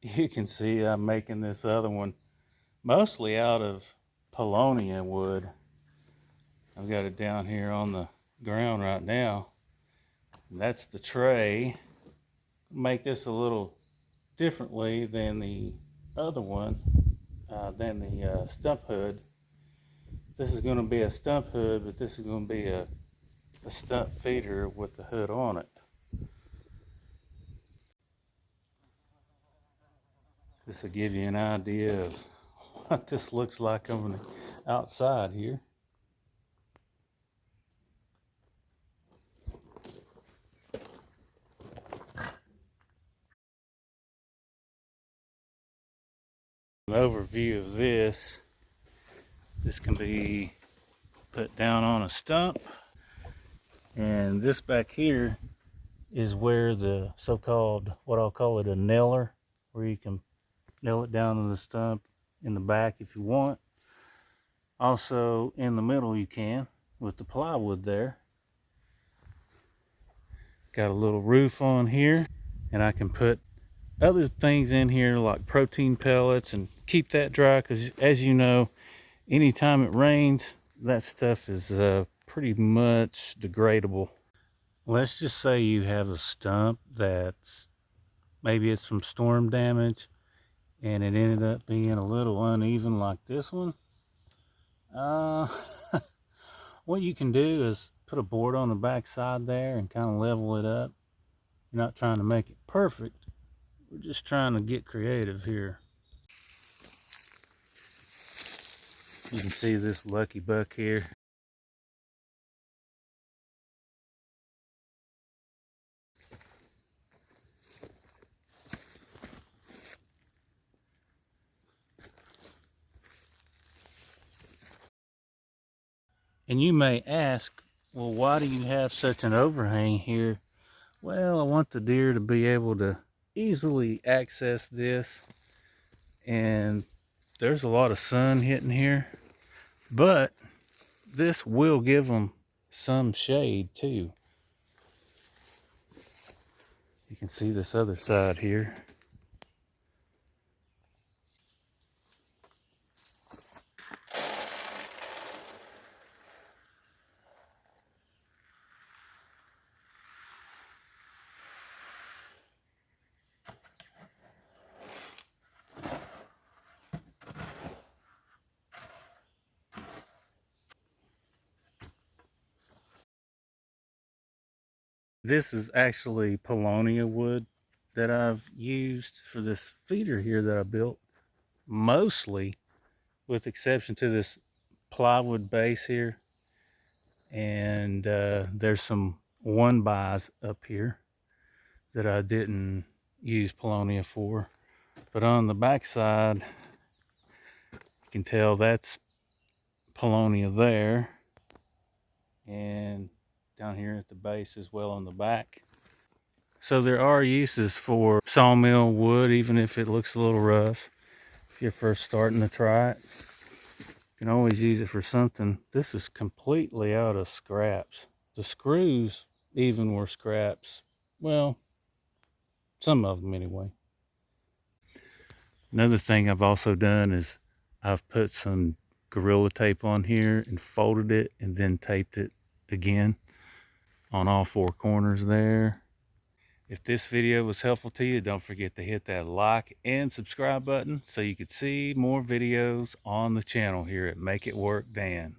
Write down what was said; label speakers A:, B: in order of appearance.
A: you can see I'm making this other one mostly out of Paulownia wood. I've got it down here on the ground right now. And that's the tray. Make this a little differently than the other one, than the stump hood. This is going to be a stump hood, but this is going to be a stump feeder with the hood on it. This will give you an idea of what this looks like on the outside here. An overview of this. This can be put down on a stump, and this back here is where the so-called, what I'll call it, a nailer, where you can nail it down to the stump in the back if you want. Also in the middle you can with the plywood there. Got a little roof on here, and I can put other things in here like protein pellets and keep that dry, because as you know, anytime it rains, that stuff is pretty much degradable. Let's just say you have a stump that's, maybe it's from storm damage and it ended up being a little uneven like this one. What you can do is put a board on the back side there and kind of level it up. You're not trying to make it perfect. We're just trying to get creative here. You can see this lucky buck here. And you may ask, well, why do you have such an overhang here? Well, I want the deer to be able to easily access this, and there's a lot of sun hitting here, but this will give them some shade too. You can see this other side here. This is actually Paulownia wood that I've used for this feeder here that I built, mostly with exception to this plywood base here. And there's some 1-bys up here that I didn't use Paulownia for. But on the back side, you can tell that's Paulownia there. And down here at the base as well on the back. So there are uses for sawmill wood, even if it looks a little rough. If you're first starting to try it, you can always use it for something. This is completely out of scraps. The screws even were scraps. Well, some of them anyway. Another thing I've also done is I've put some Gorilla Tape on here and folded it and then taped it again on all 4 corners there. If this video was helpful to you, don't forget to hit that like and subscribe button so you can see more videos on the channel here at Make It Work Dan.